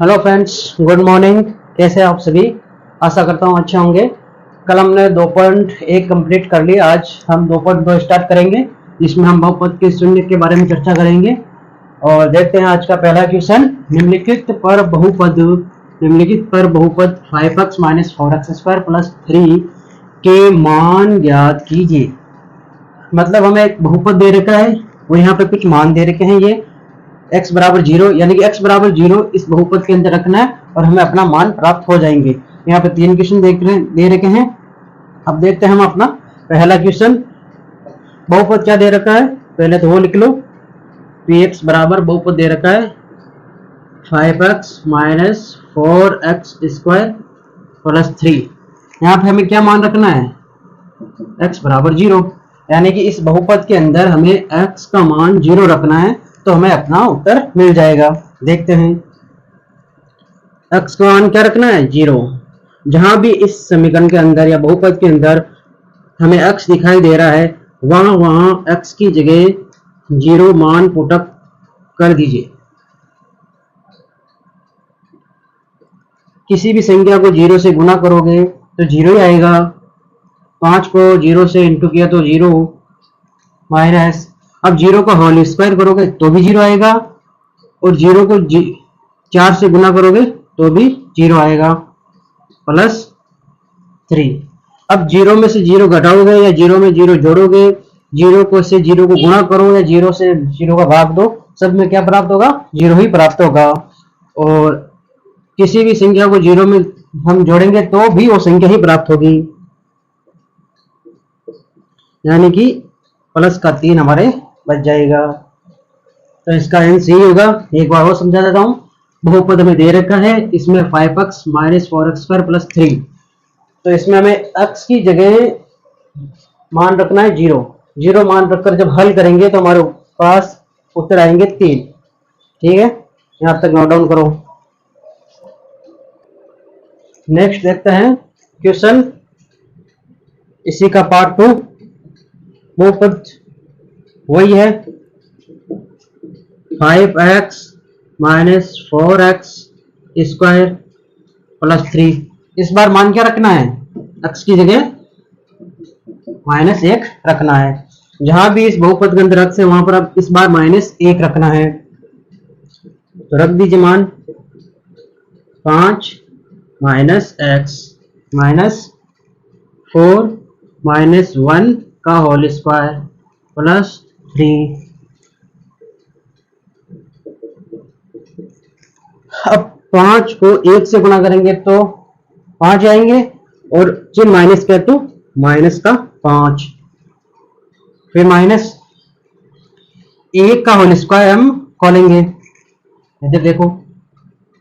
Hello friends, good morning. कैसे हैं आप सभी? आशा करता हूँ अच्छे होंगे। कल हमने 2.1 कंप्लीट कर लिया। आज हम 2.2 स्टार्ट करेंगे, जिसमें हम बहुपद के शून्य के बारे में चर्चा करेंगे। और देखते हैं आज का पहला क्वेश्चन। निम्नलिखित पर बहुपद 5x - 4x² + 3 के मान ज्ञात कीजिए। मतलब हमें एक बहुपद दे रखा है और यहाँ पे कुछ मान दे रखे हैं। ये x बराबर 0, यानी कि x बराबर 0 इस बहुपद के अंदर रखना है और हमें अपना मान प्राप्त हो जाएंगे। यहाँ पे 3 क्वेश्चन दे रखे हैं। अब देखते हैं हम अपना पहला क्वेश्चन। बहुपद क्या दे रखा है, पहले तो वो लिख लो। px बराबर बहुपद दे रखा है 5x - 4x² + 3। यहाँ पे हमें क्या मान रखना है, x बराबर 0, यानी कि इस बहुपद के अंदर हमें x का मान 0 रखना है, तो हमें अपना उत्तर मिल जाएगा। देखते हैं x का मान क्या रखना है, 0। जहां भी इस समीकरण के अंदर या बहुपद के अंदर हमें x दिखाई दे रहा है, वहां x की जगह 0 मान पुटअप कर दीजिए। किसी भी संख्या को 0 से गुणा करोगे तो 0 ही आएगा। 5 को 0 से इंटू किया तो 0 माइनस, अब 0 का होल स्क्वायर करोगे तो भी 0 आएगा, और 0 को 4 से गुणा करोगे तो भी 0 आएगा, +3। अब 0 में से 0 घटाओगे या 0 में 0 जोड़ोगे, 0 को से 0 को गुणा करो या 0 से 0 का भाग दो, सब में क्या प्राप्त होगा, 0 ही प्राप्त होगा। और किसी भी संख्या को 0 में हम जोड़ेंगे तो भी वो संख्या ही प्राप्त होगी, यानी कि +3 हमारे बच जाएगा। तो इसका आंसर सही होगा। एक बार और समझा देता हूँ। बहुपद हमें दे रखा है, इसमें 5x - 4x² + 3। तो इसमें हमें x की जगह मान रखना है 0। 0 मान रखकर जब हल करेंगे तो हमारे पास उत्तर आएंगे 3। ठीक है, यहाँ तक नोट डाउन करो। नेक्स्ट देखते हैं क्वेश्चन, इसी का पार्ट 2। बहुपद वही है 5x - 4x² + 3। इस बार मान क्या रखना है, x की जगह -1 रखना है। जहां भी इस बहुपद के अंदर x है वहां पर अब इस बार -1 रखना है, तो रख दीजिए मान 5 - x - 4 - 1 का होल स्क्वायर +3। अब 5 को 1 से गुणा करेंगे तो 5 आएंगे, और चिन्ह माइनस का तो माइनस का 5, फिर -1 का होल स्क्वायर हम खोलेंगे। इधर देखो,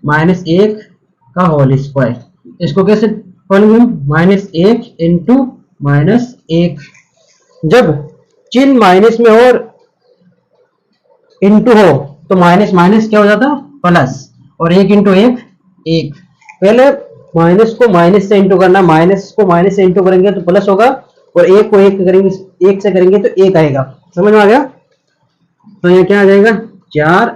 -1 का होल स्क्वायर, इसको कैसे खोलेंगे हम, -1 इंटू -1। जब चिन्ह माइनस में और इंटू हो तो माइनस माइनस क्या हो जाता है, प्लस, और 1 इंटू 1 1। पहले माइनस को माइनस से इंटू करना, माइनस को माइनस से इंटू करेंगे तो प्लस होगा, और 1 को 1 करेंगे, 1 से करेंगे तो 1 आएगा। समझ में आ गया? तो ये क्या आ जाएगा, 4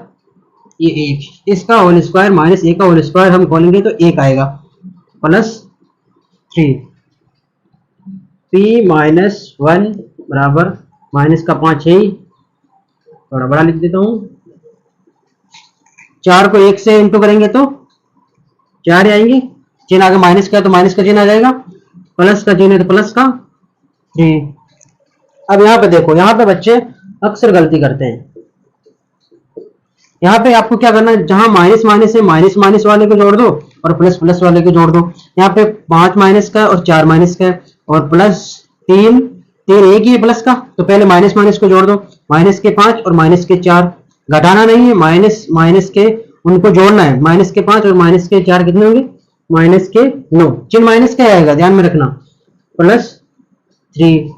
ये 1, इसका होल स्क्वायर -1 का होल स्क्वायर हम खोलेंगे तो 1 आएगा, +3। p - 1 बराबर माइनस का 5 है, थोड़ा बड़ा लिख देता हूं। 4 को 1 से इंटू करेंगे तो 4 आएंगे, चिन्ह आगे माइनस का तो माइनस का चिन्ह आ जाएगा, प्लस का चिन्ह है तो प्लस का 3। अब यहाँ पे देखो, यहाँ पे बच्चे अक्सर गलती करते हैं। यहाँ पे आपको क्या करना है, जहां माइनस माइनस है माइनस माइनस वाले को जोड़ दो और प्लस प्लस वाले को जोड़ दो। यहाँ पे 5 माइनस का और 4 माइनस का और +3 एक ही है प्लस का, तो पहले माइनस माइनस को जोड़ दो, माइनस के 5 और माइनस के 4। घटाना नहीं है, माइनस माइनस के उनको जोड़ना है। माइनस के 5 और माइनस के 4 कितने होंगे, -9। चिन्ह माइनस का आएगा, ध्यान में रखना, +3।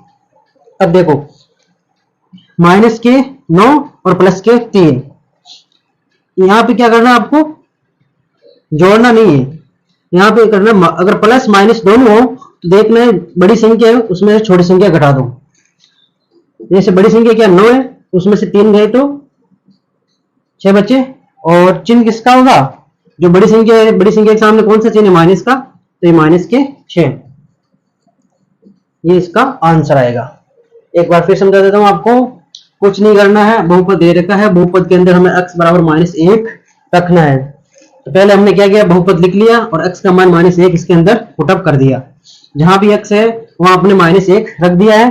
अब देखो, माइनस के 9 और प्लस के 3, यहाँ पे क्या करना है, आपको जोड़ना नहीं है। यहाँ पे करना, अगर प्लस माइनस दोनों हो तो देखना है बड़ी संख्या है उसमें से छोटी संख्या घटा दो। जैसे बड़ी संख्या क्या 9 है, उसमें से 3 गए तो 6 बचे, और चिन्ह किसका होगा, जो बड़ी संख्या है, बड़ी संख्या के सामने कौन सा चिन्ह है? माइनस का, तो ये माइनस के 6, ये इसका आंसर आएगा। एक बार फिर समझा देता हूं आपको, कुछ नहीं करना है, बहुपद दे रखा है, बहुपद के अंदर हमें x बराबर -1 रखना है। तो पहले हमने क्या किया, बहुपद लिख लिया और x का मान -1 इसके अंदर पुटअप कर दिया। जहां भी x है वहां आपने -1 रख दिया है।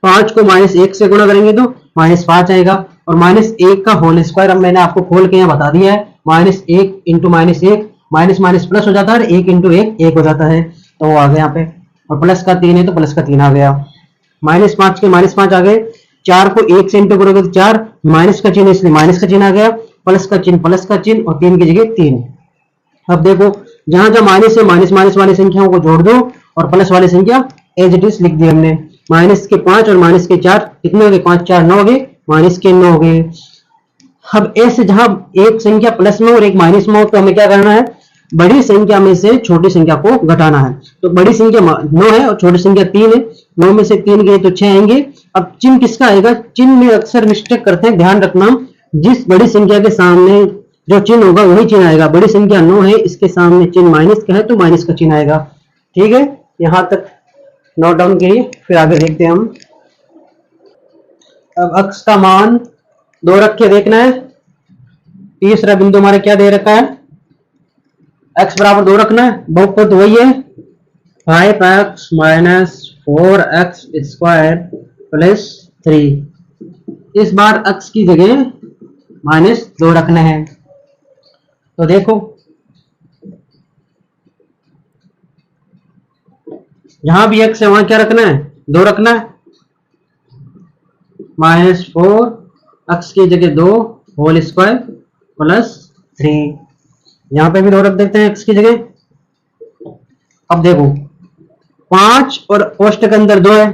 5 को -1 से गुणा करेंगे तो -5 आएगा, और -1 का होल स्क्वायर अब मैंने आपको खोल के यहाँ बता दिया है, -1 इंटू -1, माइनस माइनस प्लस हो जाता है, 1 इंटू 1 1 हो जाता है, तो वो आ गया यहाँ पे। और प्लस का 3 है तो प्लस का 3 आ गया। -5 के -5 आ गए, 4 को 1 से इंटू करोगे तो 4, माइनस का चिन्ह इसलिए माइनस का चिन्ह आ गया, प्लस का चिन्ह और 3 की जगह 3। अब देखो जहां जहां माइनस है माइनस माइनस वाली संख्याओं को जोड़ दो और प्लस वाली संख्या एज इट इज लिख दी हमने। माइनस के 5 और माइनस के 4 कितने हो गए, 5 4 9 हो गए, माइनस के 9 हो गए। अब ऐसे जहां एक संख्या प्लस में और एक माइनस में हो तो हमें क्या करना है, बड़ी संख्या में से छोटी संख्या को घटाना है। तो बड़ी संख्या 9 है और छोटी संख्या 3 है, 9 में से 3 गए तो 6 आएंगे। अब चिन्ह किसका आएगा, चिन्ह में अक्सर मिस्टेक करते हैं, ध्यान रखना, जिस बड़ी संख्या के सामने जो चिन्ह होगा वही चिन्ह आएगा। बड़ी संख्या 9 है, इसके सामने चिन्ह माइनस का है तो माइनस का चिन्ह आएगा। ठीक है, यहां तक नोट डाउन करिए, फिर आगे देखते हैं हम। अब x का मान 2 रख के देखना है। तीसरा बिंदु हमारे क्या दे रखा है, x बराबर 2 रखना है, बहुपद वही है 5x minus 4x square plus 3। इस बार x की जगह -2 रखने हैं। तो देखो जहां भी x है वहां क्या रखना है, 2 रखना है। -4 x की जगह 2 होल स्क्वायर प्लस 3, यहां पे भी 2 रख देते हैं x की जगह। अब देखो 5 और कोष्टक के अंदर 2 है,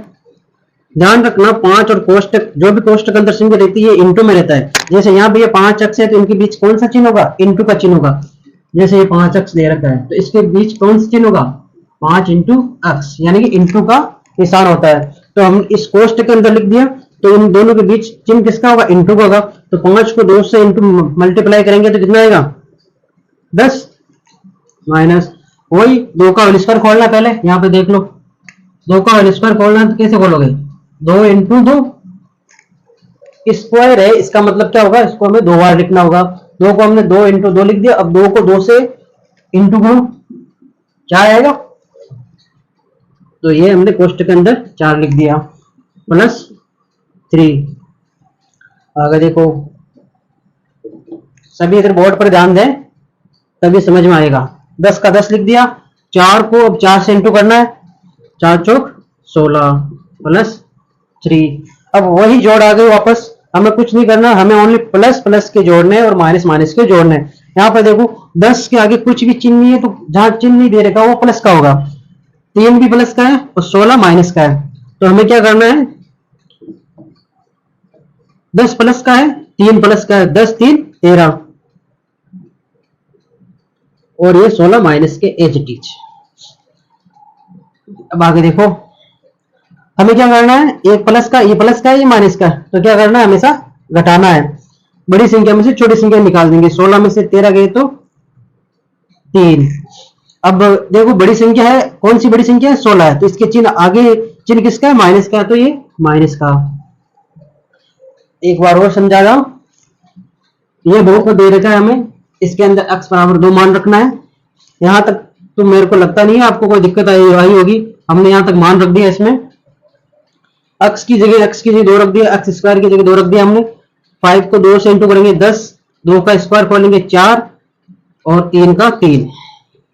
ध्यान रखना 5 और कोष्टक, जो भी कोष्टक के अंदर संख्या रहती है इंटू में रहता है। जैसे यहाँ पे ये 5x है तो इनके बीच कौन सा चिन्ह होगा, इंटू का चिन्ह होगा। जैसे ये 5x दे रखा है तो इसके बीच कौन सा चिन्ह होगा, 5 इंटू x, यानी कि इंटू का निशान होता है। तो हम इस कोष्टक के अंदर लिख दिया, तो इन दोनों के बीच चिन्ह किसका होगा, इंटू का होगा। तो 5 को 2 से इंटू मल्टीप्लाई करेंगे तो कितना आएगा, 10 माइनस वही 2 का होल स्क्वायर खोलना। पहले यहाँ पे देख लो 2 का होल स्क्वायर खोलना तो कैसे खोलोगे, 2 इंटू 2 स्क्वायर है, इसका मतलब क्या होगा, इसको हमें 2 बार लिखना होगा। 2 को हमने 2 इंटू 2 लिख दिया। अब 2 को 2 से इंटू करो, क्या आएगा, तो ये हमने कोष्टक के अंदर 4 लिख दिया प्लस 3। आगे देखो, सभी इधर बोर्ड पर ध्यान दें तभी समझ में आएगा। 10 का 10 लिख दिया, 4 को अब 4 से इंटू करना है, 4 चौक 16 प्लस 3। अब वही जोड़ आ गए वापस, हमें कुछ नहीं करना, हमें ओनली प्लस प्लस के जोड़ने और माइनस माइनस के जोड़ने। यहाँ पर देखो 10 के आगे कुछ भी चिन्ह नहीं है, तो जहां चिन्ह नहीं दे रखा वो प्लस का होगा। 3 भी प्लस का है और 16 माइनस का है, तो हमें क्या करना है, 10 प्लस का है, 3 प्लस का है, 10 3 13 और ये 16 माइनस के एज इट इज। अब आगे देखो हमें क्या करना है, एक प्लस का, ये प्लस का है, ये माइनस का, तो क्या करना है, हमेशा घटाना है। बड़ी संख्या में से छोटी संख्या निकाल देंगे, 16 में से 13 गए तो 3। अब देखो बड़ी संख्या है, कौन सी बड़ी संख्या है, 16 है, तो इसके चिन्ह आगे चिन्ह किसका है, माइनस का, तो ये माइनस का। एक बार और समझा रहा हूं, ये बहुपद दे रखा है हमें, इसके अंदर x बराबर 2 मान रखना है। यहां तक तो मेरे को लगता नहीं है आपको कोई दिक्कत आई होगी, हमने यहां तक मान रख दिया। इसमें x की जगह 2 रख दिया, x स्क्वायर की जगह 2 रख दिया हमने। 5 को 2 से इंटू करेंगे 10, 2 का स्क्वायर खोलेंगे 4 और 3 का 3,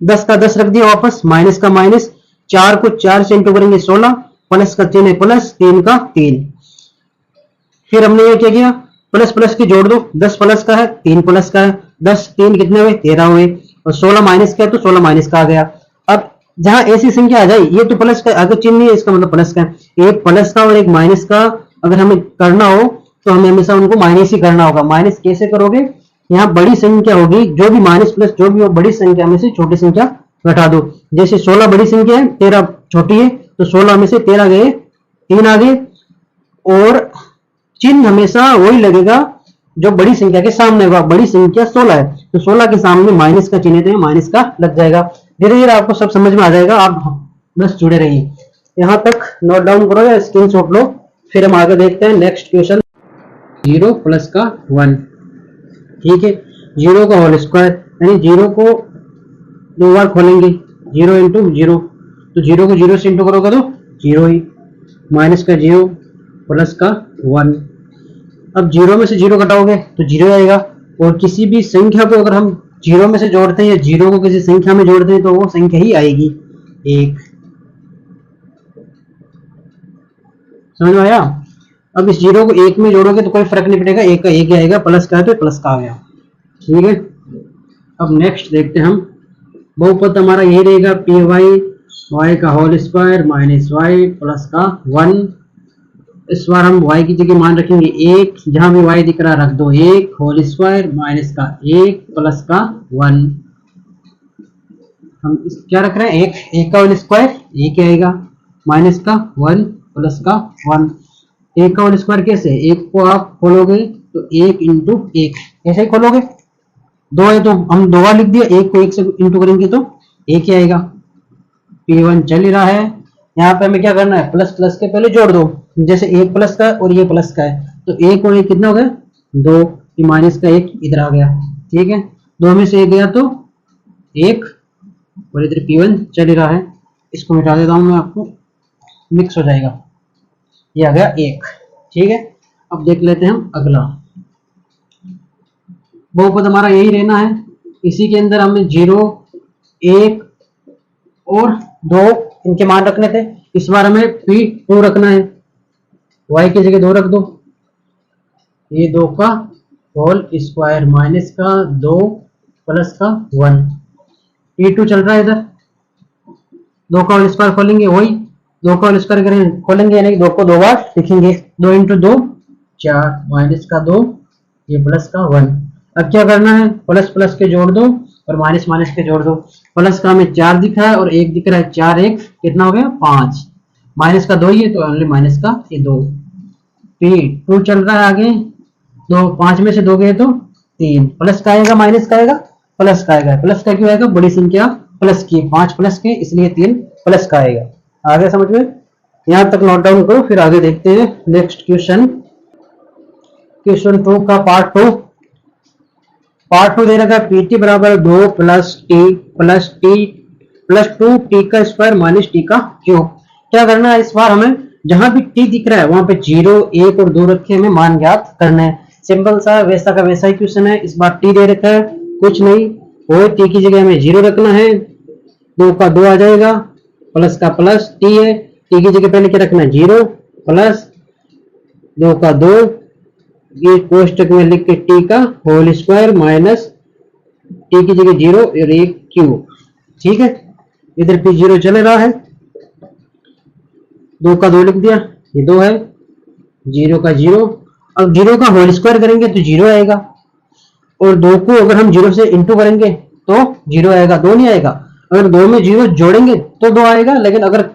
10 का 10 रख दिया वापस, माइनस का माइनस, 4 को 4 से इंटू करेंगे 16, प्लस का चिन्ह है प्लस, 3 का 3। फिर हमने ये क्या किया, प्लस प्लस के जोड़ दो, 10 प्लस का है, 3 प्लस का है, 10 3 कितने हुए, 13 हुए, और 16 माइनस का है तो 16 माइनस का आ गया। अब जहां ऐसी संख्या आ जाए, ये तो प्लस का आगे चिन्ह नहीं है, इसका मतलब प्लस का है। एक प्लस का और एक माइनस का अगर हमें करना हो तो हमें हमेशा उनको माइनस ही करना होगा। माइनस कैसे करोगे, यहाँ बड़ी संख्या होगी, जो भी माइनस प्लस जो भी हो, बड़ी संख्या में से छोटी संख्या घटा दो। जैसे 16 बड़ी संख्या है, 13 छोटी है, तो 16 में से 13 गए, 3 आ गए, और चिन्ह हमेशा वही लगेगा जो बड़ी संख्या के सामने होगा। बड़ी संख्या 16 है तो 16 के सामने माइनस का चिन्ह है, माइनस का लग जाएगा। धीरे धीरे आपको सब समझ में आ जाएगा, आप बस जुड़े रहिए। यहाँ तक नोट डाउन करो या स्क्रीनशॉट लो, फिर हम आगे देखते हैं नेक्स्ट क्वेश्चन। 0 प्लस का 1, ठीक है, 0 का होल स्क्वायर, यानी 0 को दो बार खोलेंगे, 0 इंटू 0, तो 0 को 0 से इंटू करोगे तो 0 ही, माइनस का 0 प्लस का 1। अब 0 में से 0 घटाओगे तो 0 आएगा, और किसी भी संख्या को अगर हम 0 में से जोड़ते हैं या 0 को किसी संख्या में जोड़ते हैं तो वो संख्या ही आएगी 1। समझ में आया? अब इस 0 को 1 में जोड़ोगे तो कोई फर्क नहीं पड़ेगा, 1 का 1 ही आएगा, प्लस का है तो प्लस का आ गया, ठीक है। अब नेक्स्ट देखते हैं हम, बहुपद हमारा यही रहेगा, पी वाई का whole square minus y plus का 1। इस बार हम y की जगह मान रखेंगे 1, जहां भी y दिख रहा रख दो 1, होल स्क्वायर माइनस का 1 प्लस का 1। हम क्या रख रहे हैं, 1 का होल स्क्वायर 1 आएगा, माइनस का 1 प्लस का 1। 1 का होल स्क्वायर कैसे, 1 को आप खोलोगे तो 1 इंटू 1, ऐसे ही खोलोगे, 2 है तो हम 2 बार लिख दिया, 1 को 1 से इंटू करेंगे तो 1 ही आएगा। P1 चल ही रहा है, यहाँ पे हमें क्या करना है, प्लस प्लस के पहले जोड़ दो, जैसे 1 प्लस का और ये प्लस का है तो 1 और 1 कितना हो गया 2, ये माइनस का 1 इधर आ गया, ठीक है, 2 में से 1 गया तो 1, और इधर P1 चल ही रहा है, इसको मिटा देता हूं मैं, आपको मिक्स हो जाएगा, ये आ गया 1, ठीक है। अब देख लेते हैं हम अगला, बहुपद हमारा यही रहना है, इसी के अंदर हमें 0, 1 और 2 इनके मान रखने थे, इस बार हमें P2 रखना है, y की जगह 2 रख दो, ये 2 का होल स्क्वायर माइनस का 2 प्लस का 1। P2 चल रहा है इधर, 2 का होल स्क्वायर खोलेंगे, वही 2 का होल स्क्वायर करेंगे, खोलेंगे यानी 2 को 2 बार लिखेंगे, 2 इंटू 2 4 माइनस का 2, ये प्लस का 1। अब क्या करना है, प्लस प्लस के जोड़ दो और माइनस माइनस के जोड़ दो, प्लस का हमें 4 दिख रहा है और 1 दिख रहा है, 4 1 कितना हो गया 5, माइनस का 2 ही है तो ओनली माइनस का ये 2। P2 चल रहा है आगे, 2 5 में से 2 गए तो 3, प्लस का आएगा माइनस का आएगा, प्लस का आएगा, प्लस का क्यों आएगा, बड़ी संख्या प्लस की, 5 प्लस के इसलिए 3 प्लस का आएगा। आगे समझ में, यहाँ तक नोट डाउन करो, फिर आगे देखते हैं नेक्स्ट क्वेश्चन। क्वेश्चन 2 का पार्ट 2 दे रखा है, PT बराबर 2 प्लस टी प्लस 2 टी का स्क्वायर माइनस टी का क्यूब। क्या करना है, इस बार हमें जहां भी टी दिख रहा है वहां पे 0 1 और 2 रखे हमें मान ज्ञात करना है। सिंपल सा वैसा का वैसा ही क्वेश्चन है, इस बार टी दे रखा है, कुछ नहीं, और टी की जगह हमें 0 रखना है, 2 का 2 आ जाएगा, प्लस का प्लस टी है, टी की जगह पहले क्या रखना है 0 प्लस 2 का 2, ये कोष्टक में लिख के टी का होल स्क्वायर माइनस टी की जगह 0 और 1 क्यूब, ठीक है। इधर पे 0 चल रहा है, 2 का 2 लिख दिया, ये 2 है, 0 का 0, अब 0 का होल स्क्वायर करेंगे तो 0 आएगा, और 2 को अगर हम 0 से इंटू करेंगे तो 0 आएगा, 2 नहीं आएगा। अगर 2 में 0 जोड़ेंगे तो 2 आएगा, लेकिन अगर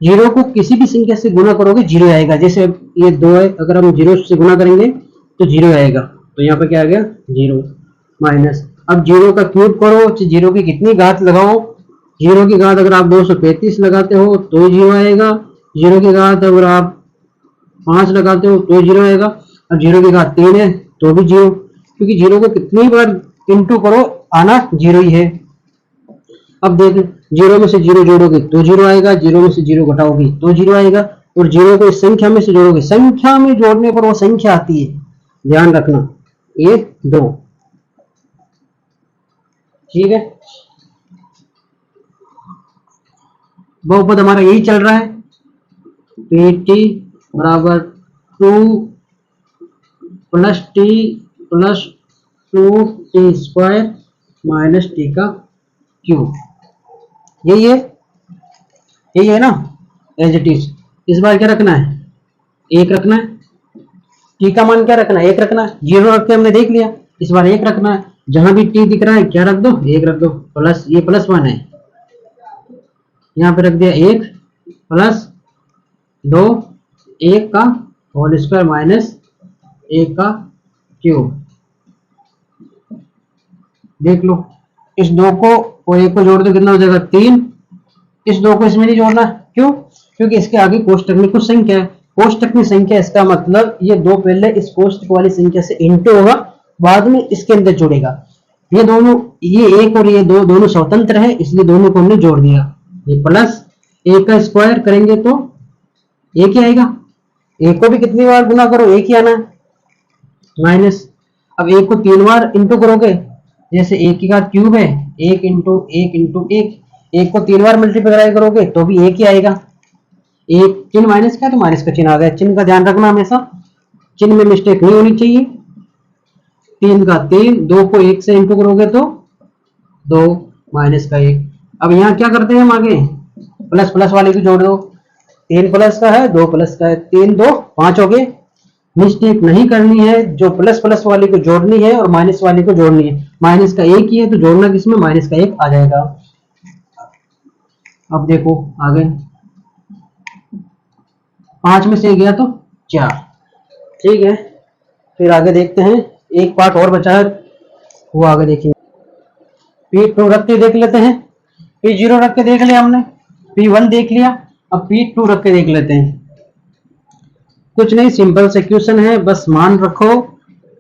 0 को किसी भी संख्या से गुना करोगे 0 आएगा, जैसे ये 2 है, अगर हम 0 से गुना करेंगे तो 0 आएगा, तो यहाँ पे क्या आ गया 0 माइनस। अब 0 का क्यूब करो, 0 की कितनी घात लगाओ, 0 की घात अगर आप 235 लगाते हो तो 0 आएगा, 0 की घात अगर आप 5 लगाते हो तो 0 आएगा, अब 0 की घात 3 है तो भी 0, क्योंकि 0 को कितनी बार इंटू करो आना 0 ही है। अब देख, 0 में से 0 जोड़ोगे तो 0 आएगा, 0 में से 0 घटाओगे तो 0 आएगा, और 0 को इस संख्या में से जोड़ोगे, संख्या में जोड़ने पर वो संख्या आती है, ध्यान रखना, ये 2, ठीक है। बहुपद हमारा यही चल रहा है, PT बराबर 2 plus T plus 2 T square minus T का क्यूब, यही है ना, एज इट इज। इस बार क्या रखना है, 1 रखना है, टी का मान क्या रखना है 1 रखना है, 0 रख के हमने देख लिया, इस बार 1 रखना है, जहां भी टी दिख रहा है क्या रख दो 1 रख दो, प्लस ये प्लस 1 है, यहाँ पे रख दिया 1 प्लस 2 1 का होल स्क्वायर माइनस 1 का क्यूब, देख लो, इस 2 को और 1 को जोड़ दो, कितना हो जाएगा 3। इस 2 को इसमें नहीं जोड़ना, क्यों? क्योंकि इसके आगे कोष्टक में कुछ संख्या है, कोष्टक में संख्या, इसका मतलब ये 2 पहले इस कोष्टक वाली संख्या से इंटू होगा, बाद में इसके अंदर जुड़ेगा। ये दोनों, ये 1 और ये 2 दोनों स्वतंत्र है, इसलिए दोनों को हमने जोड़ दिया। ये प्लस 1 का स्क्वायर करेंगे तो 1 ही आएगा, 1 को भी कितनी बार गुना करो 1 ही आना, माइनस। अब 1 को 3 बार इंटू करोगे, जैसे 1 की घात क्यूब है, 1 इंटू 1 इंटू 1, 1 को 3 बार मल्टीप्लाई करोगे तो भी 1 ही आएगा। 1 चिन्ह माइनस का है तो माइनस का चिन्ह आ गया, चिन्ह का ध्यान रखना हमेशा, चिन्ह में मिस्टेक नहीं होनी चाहिए। 3 का 3, 2 को 1 से इंटू करोगे तो 2 माइनस का 1। अब यहाँ क्या करते हैं हम आगे, प्लस प्लस वाले को जोड़ दो, 3 प्लस का है 2 प्लस का है, 3 2 5 हो गए। मिस्टेक नहीं करनी है, जो प्लस प्लस वाली को जोड़नी है और माइनस वाली को जोड़नी है। माइनस का 1 ही है तो जोड़ना किसमें, माइनस का 1 आ जाएगा। अब देखो आगे, 5 में से गया तो 4, ठीक है। फिर आगे देखते हैं, एक पार्ट और बचा है, वो आगे देखेंगे। P2 रख के देख लेते हैं, P0 रख के देख लिया हमने, P1 देख लिया, अब P2 रख के देख लेते हैं। कुछ नहीं, सिंपल से क्वेश्चन है, बस मान रखो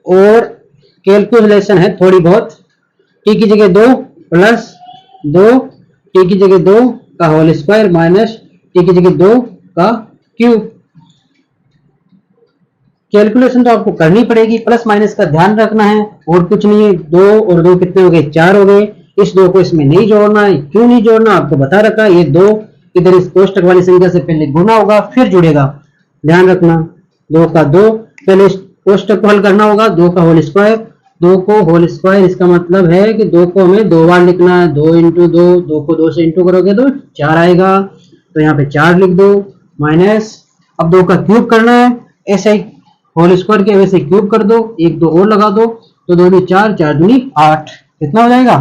और कैलकुलेशन है थोड़ी बहुत। टी की जगह 2 प्लस 2, टी की जगह 2 का होल स्क्वायर माइनस टी की जगह 2 का क्यूब। कैलकुलेशन तो आपको करनी पड़ेगी, प्लस माइनस का ध्यान रखना है और कुछ नहीं है। 2 और 2 कितने हो गए, 4 हो गए। इस 2 को इसमें नहीं जोड़ना है, क्यों नहीं जोड़ना आपको बता रखा है। ये 2 इधर इस कोष्टक वाली संख्या से पहले गुना होगा फिर जुड़ेगा, ध्यान रखना। 2 का 2, पहले इस कोष्टक को हल करना होगा, 2 का होल स्क्वायर, 2 को होल स्क्वायर, इसका मतलब है कि 2 को हमें 2 बार लिखना है, 2 इंटू 2, 2 को 2 से इंटू करोगे तो 4 आएगा, तो यहाँ पे 4 लिख दो, माइनस। अब 2 का क्यूब करना है, ऐसे ही होल स्क्वायर के वैसे क्यूब कर दो, 1 2 और लगा दो, तो 2 दूनी 4, 4 दूनी 8, कितना हो जाएगा,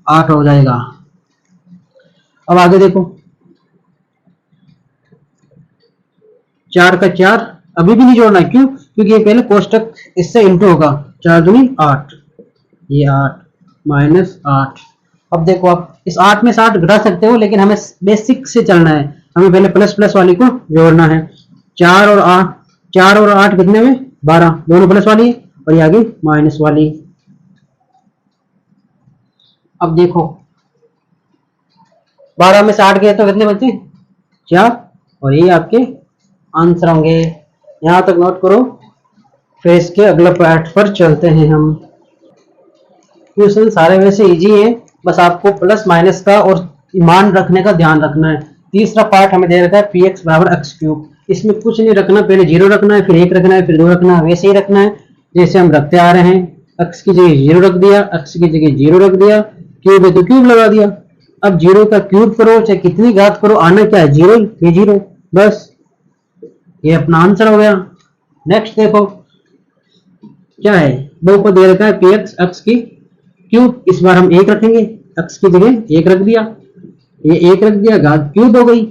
8 हो जाएगा। अब आगे देखो, 4 का 4 अभी भी नहीं जोड़ना, क्यों? क्योंकि ये पहले कोष्टक इससे इंटू होगा, 4 दूनी 8, ये 8 माइनस 8। अब देखो, आप इस 8 में से 8 घटा सकते हो, लेकिन हमें बेसिक से चलना है, हमें पहले प्लस प्लस वाली को जोड़ना है। 4 और 8, 4 और 8 कितने में 12, दोनों प्लस वाली और ये आगे माइनस वाली। अब देखो 12 में से 8 गए तो कितने बचे, 4, और ये आपके आंसर होंगे। यहां तक नोट करो, फिर इसके अगले पार्ट पर चलते हैं हम। क्वेश्चन सारे वैसे इजी है, बस आपको प्लस माइनस का और मान रखने का ध्यान रखना है। तीसरा पार्ट हमें दे रखा है px बराबर x क्यूब, इसमें कुछ नहीं रखना, पहले 0 रखना है, फिर 1 रखना है, फिर 2 रखना है, वैसे ही रखना है जैसे हम रखते आ रहे हैं। x की जगह 0 रख दिया, x की जगह 0 रख दिया, क्यूब है तो क्यूब लगा दिया। अब 0 का क्यूब करो चाहे कितनी घात करो, आना क्या है 0, ये 0, बस ये अपना आंसर हो गया। नेक्स्ट देखो क्या है, बहुपद दे रखा है px x की क्यूब, इस बार हम 1 रखेंगे, x की जगह 1 रख दिया, ये 1 रख दिया, घात क्यूब हो गई।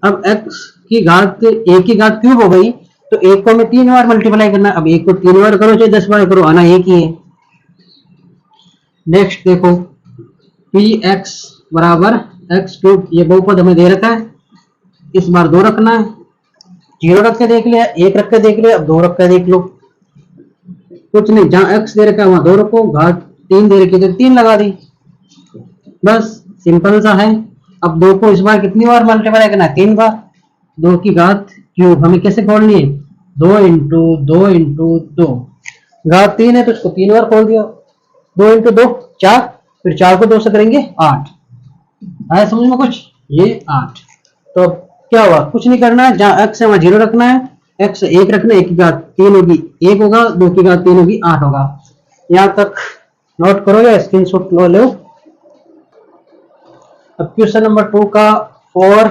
अब x की घात 1 की घात क्यूब हो गई, तो 1 को हमें 3 बार मल्टीप्लाई करना है। अब 1 को 3 बार करो चाहे 10 बार करो, आना 1 ही है। नेक्स्ट देखो px बराबर x क्यूब, ये बहुपद हमें दे रखा है, इस बार 2 रखना है। 0 रख के देख लिया, 1 रख के देख लिया, अब 2 रख के देख लो, कुछ नहीं, जहां x दे रखा है वहां 2 रखो, घात 3 दे रखी तो 3 लगा दी, बस सिंपल सा है। अब 2 को इस बार कितनी बार मल्टीप्लाई करना है, 3 बार। 2 की घात क्यूब हमें कैसे खोलनी है, 2 इंटू 2 इंटू 2, घात 3 है तो इसको 3 बार खोल दिया, 2 इंटू 2 4, फिर 4 को 2 से करेंगे 8, आया समझ में कुछ, ये 8। तो क्या हुआ, कुछ नहीं करना है, जहां x है वहां 0 रखना है, x 1 रखना है, 1 की घात 3 होगी 1 होगा, 2 की घात 3 होगी 8 होगा। यहां तक नोट करो या स्क्रीनशॉट लो। अब क्वेश्चन नंबर 2 का 4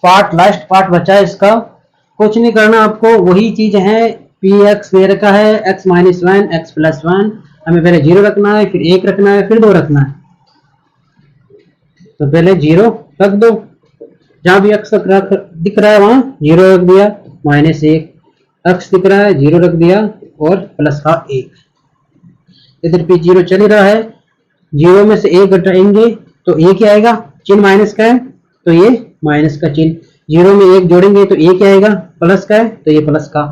पार्ट, लास्ट पार्ट बचा है इसका, कुछ नहीं करना आपको, वही चीज है, px दे रखा है x माइनस 1 x प्लस 1, हमें पहले 0 रखना है, फिर 1 रखना है, फिर 2 रखना है। तो पहले 0 रख दो, जहां भी x दिख रहा है वहां 0 रख दिया, माइनस 1, x दिख रहा है 0 रख दिया और प्लस का 1, इधर भी 0 चल ही रहा है। जीरो में से एक घटाएंगे तो एक ही आएगा, चिन्ह माइनस का है तो ये माइनस का चिन्ह, जीरो में एक जोड़ेंगे तो एक ही आएगा, प्लस का है तो ये प्लस का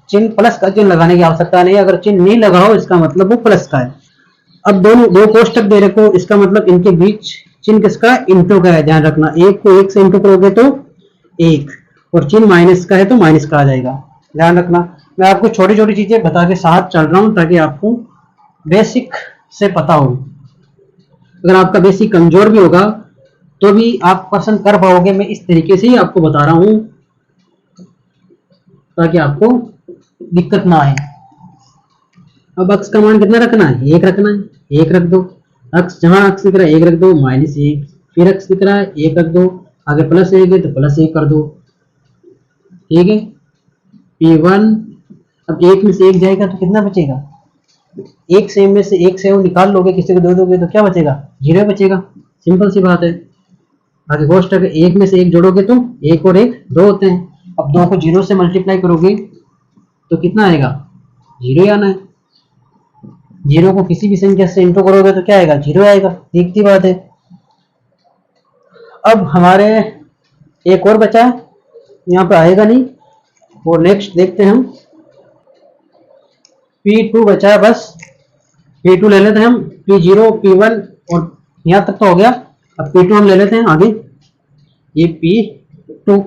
चिन्ह, प्लस का चिन्ह लगाने की आवश्यकता नहीं, अगर चिन्ह नहीं लगाओ इसका मतलब वो प्लस का है। अब दोनों दो कोष्टक दे रखो, इसका मतलब इनके बीच चिन्ह किसका है, इंटू का है, ध्यान रखना, एक को एक से इंटू करोगे तो एक, और चिन्ह माइनस का है तो माइनस का आ जाएगा, ध्यान रखना। मैं आपको छोटी छोटी चीजें बता के साथ चल रहा हूं ताकि आपको बेसिक से पता हो। अगर आपका बेसिक कमजोर भी होगा तो भी आप पसंद कर पाओगे, मैं इस तरीके से ही आपको बता रहा हूं ताकि आपको दिक्कत ना आए। अब अक्स का मान कितना रखना है, एक रखना है, एक रख दो, अक्स जहां अक्स दिख रहा है एक रख दो, माइनस एक, फिर अक्स दिख रहा है एक रख दो, आगे प्लस एक है तो प्लस एक कर दो, ठीक है। P1, अब एक में से एक जाएगा तो कितना बचेगा, एक सेम में से एक सेम निकाल लोगे, किसी को दे दोगे तो क्या बचेगा, जीरो बचेगा, सिंपल सी बात है। आगे कोष्टक एक में से एक जोड़ोगे तो एक और एक दो होते हैं, अब दो को जीरो से मल्टीप्लाई करोगे तो कितना आएगा, जीरो ही आना है, जीरो को किसी भी संख्या से इंटू करोगे तो क्या आएगा, जीरो आएगा, दिखती बात है। अब हमारे एक और बचा है, यहाँ पे आएगा नहीं, और नेक्स्ट देखते हैं हम, P2 बचा है बस, P2 ले लेते हैं हम, P0 P1 और यहाँ तक तो हो गया, अब P2 हम ले लेते हैं आगे, ये P2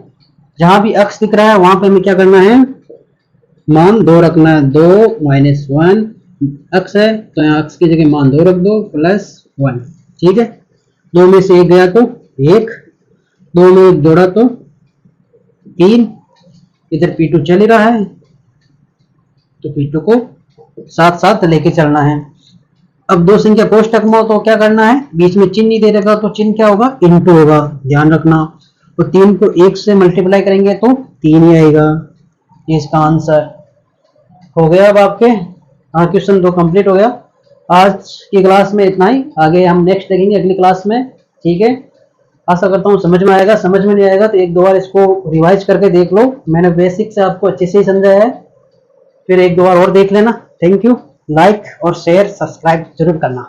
जहां भी अक्स दिख रहा है वहां पे हमें क्या करना है, मान दो रखना है, दो माइनस वन, अक्स है तो यहाँ अक्स की जगह मान दो रख दो प्लस वन, ठीक है। दो में से एक गया तो एक, दो में एक जोड़ा तो तीन, इधर P2 चल ही रहा है तो P2 को साथ साथ लेके चलना है। अब दो संख्या कोष्टक में हो तो क्या करना है, बीच में चिन्ह नहीं दे देगा तो चिन्ह क्या होगा, इनटू होगा, ध्यान रखना। तो तीन को एक से मल्टीप्लाई करेंगे तो तीन ही आएगा, ये इसका आंसर हो गया। अब आपके हाँ क्वेश्चन दो कंप्लीट हो गया। आज की क्लास में इतना ही, आगे हम नेक्स्ट देखेंगे अगली क्लास में, ठीक है। आशा करता हूँ समझ में आएगा, समझ में नहीं आएगा तो एक दो बार इसको रिवाइज करके देख लो, मैंने बेसिक से आपको अच्छे से ही समझाया है, फिर एक दो बार और देख लेना। थैंक यू, लाइक और शेयर सब्सक्राइब जरूर करना।